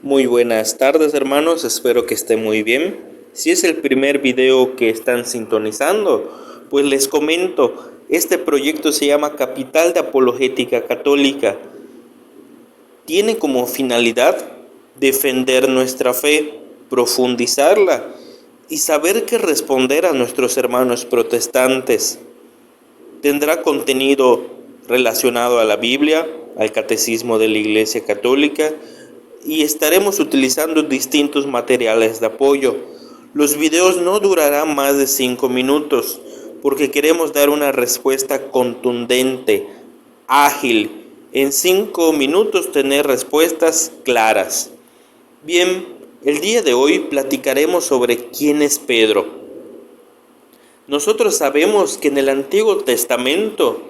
Muy buenas tardes, hermanos, espero que estén muy bien. Si es el primer video que están sintonizando, pues les comento, este proyecto se llama Capital de Apologética Católica. Tiene como finalidad defender nuestra fe, profundizarla y saber qué responder a nuestros hermanos protestantes. Tendrá contenido relacionado a la Biblia, al Catecismo de la Iglesia Católica, y estaremos utilizando distintos materiales de apoyo. Los videos no durarán más de 5 minutos porque queremos dar una respuesta contundente, ágil. En 5 minutos tener respuestas claras. Bien, el día de hoy platicaremos sobre quién es Pedro. Nosotros sabemos que en el Antiguo Testamento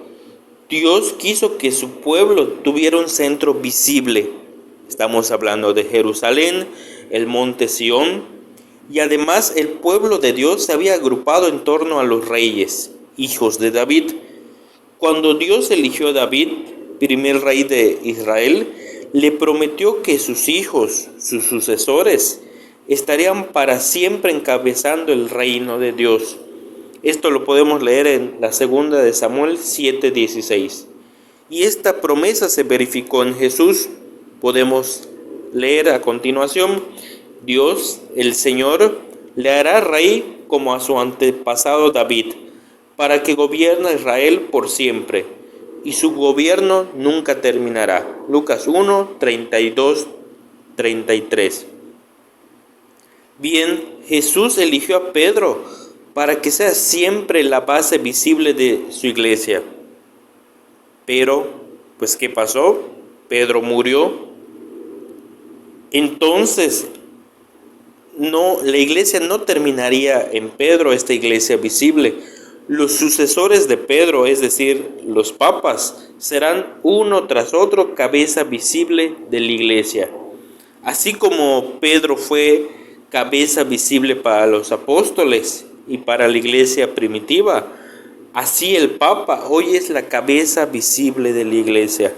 Dios quiso que su pueblo tuviera un centro visible. Estamos hablando de Jerusalén, el monte Sión, y además el pueblo de Dios se había agrupado en torno a los reyes, hijos de David. Cuando Dios eligió a David, primer rey de Israel, le prometió que sus hijos, sus sucesores, estarían para siempre encabezando el reino de Dios. Esto lo podemos leer en la segunda de Samuel 7:16. Y esta promesa se verificó en Jesús. Podemos leer a continuación: Dios, el Señor, le hará rey como a su antepasado David, para que gobierne a Israel por siempre, y su gobierno nunca terminará. Lucas 1:32-33. Bien, Jesús eligió a Pedro para que sea siempre la base visible de su iglesia. Pero, pues, ¿qué pasó? Pedro murió. Entonces, la iglesia no terminaría en Pedro, esta iglesia visible. Los sucesores de Pedro, es decir, los papas, serán uno tras otro cabeza visible de la iglesia. Así como Pedro fue cabeza visible para los apóstoles y para la iglesia primitiva, así el Papa hoy es la cabeza visible de la iglesia.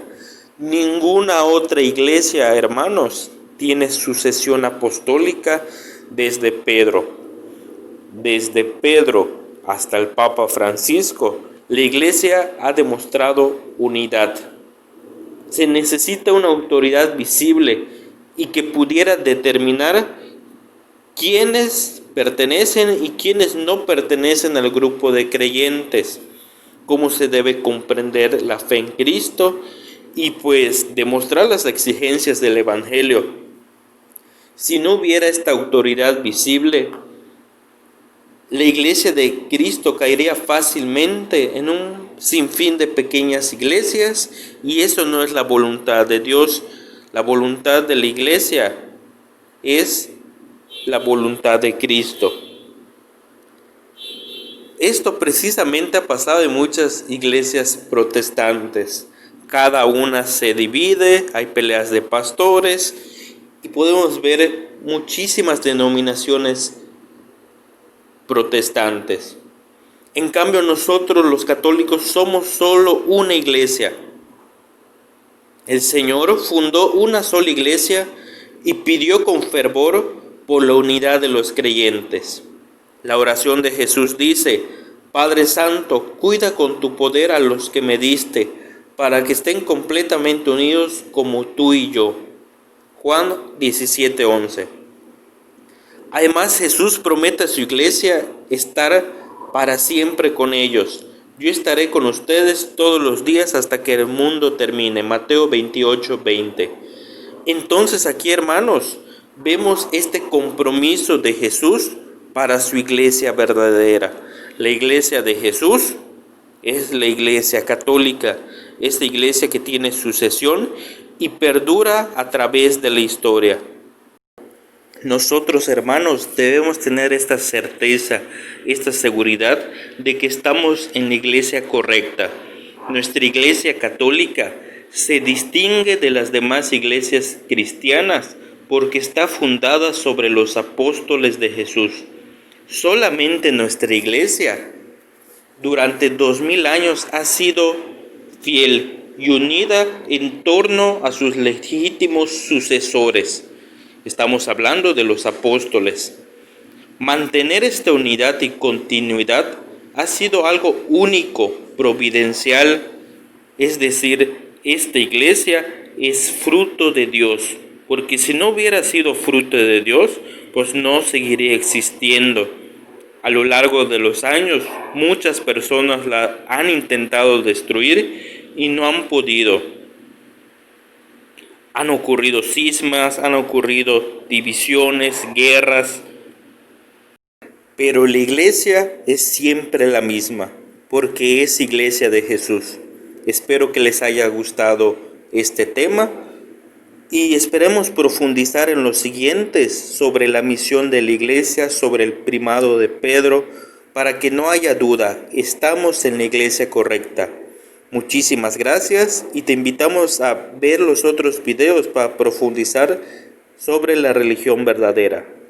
Ninguna otra iglesia, hermanos, tiene sucesión apostólica desde Pedro. Desde Pedro hasta el Papa Francisco, la iglesia ha demostrado unidad. Se necesita una autoridad visible y que pudiera determinar quiénes pertenecen y quiénes no pertenecen al grupo de creyentes, cómo se debe comprender la fe en Cristo y pues demostrar las exigencias del Evangelio. Si no hubiera esta autoridad visible, la iglesia de Cristo caería fácilmente en un sinfín de pequeñas iglesias, y eso no es la voluntad de Dios. La voluntad de la iglesia es la voluntad de Cristo. Esto precisamente ha pasado en muchas iglesias protestantes. Cada una se divide, hay peleas de pastores y podemos ver muchísimas denominaciones protestantes. En cambio, nosotros los católicos somos solo una iglesia. El Señor fundó una sola iglesia y pidió con fervor por la unidad de los creyentes. La oración de Jesús dice: Padre Santo, cuida con tu poder a los que me diste, para que estén completamente unidos como tú y yo. Juan 17:11. Además, Jesús promete a su iglesia estar para siempre con ellos. Yo estaré con ustedes todos los días hasta que el mundo termine. Mateo 28:20. Entonces aquí, hermanos, vemos este compromiso de Jesús para su iglesia verdadera. La iglesia de Jesús es la iglesia católica, esta iglesia que tiene sucesión y perdura a través de la historia. Nosotros, hermanos, debemos tener esta certeza, esta seguridad de que estamos en la iglesia correcta. Nuestra iglesia católica se distingue de las demás iglesias cristianas porque está fundada sobre los apóstoles de Jesús. Solamente nuestra iglesia durante 2000 años ha sido fiel y unida en torno a sus legítimos sucesores. Estamos hablando de los apóstoles. Mantener esta unidad y continuidad ha sido algo único, providencial, es decir, esta iglesia es fruto de Dios, porque si no hubiera sido fruto de Dios, pues no seguiría existiendo. A lo largo de los años, muchas personas la han intentado destruir y no han podido. Han ocurrido cismas, han ocurrido divisiones, guerras, pero la iglesia es siempre la misma, porque es iglesia de Jesús. Espero que les haya gustado este tema y esperemos profundizar en los siguientes sobre la misión de la iglesia, sobre el primado de Pedro, para que no haya duda, estamos en la iglesia correcta. Muchísimas gracias y te invitamos a ver los otros videos para profundizar sobre la religión verdadera.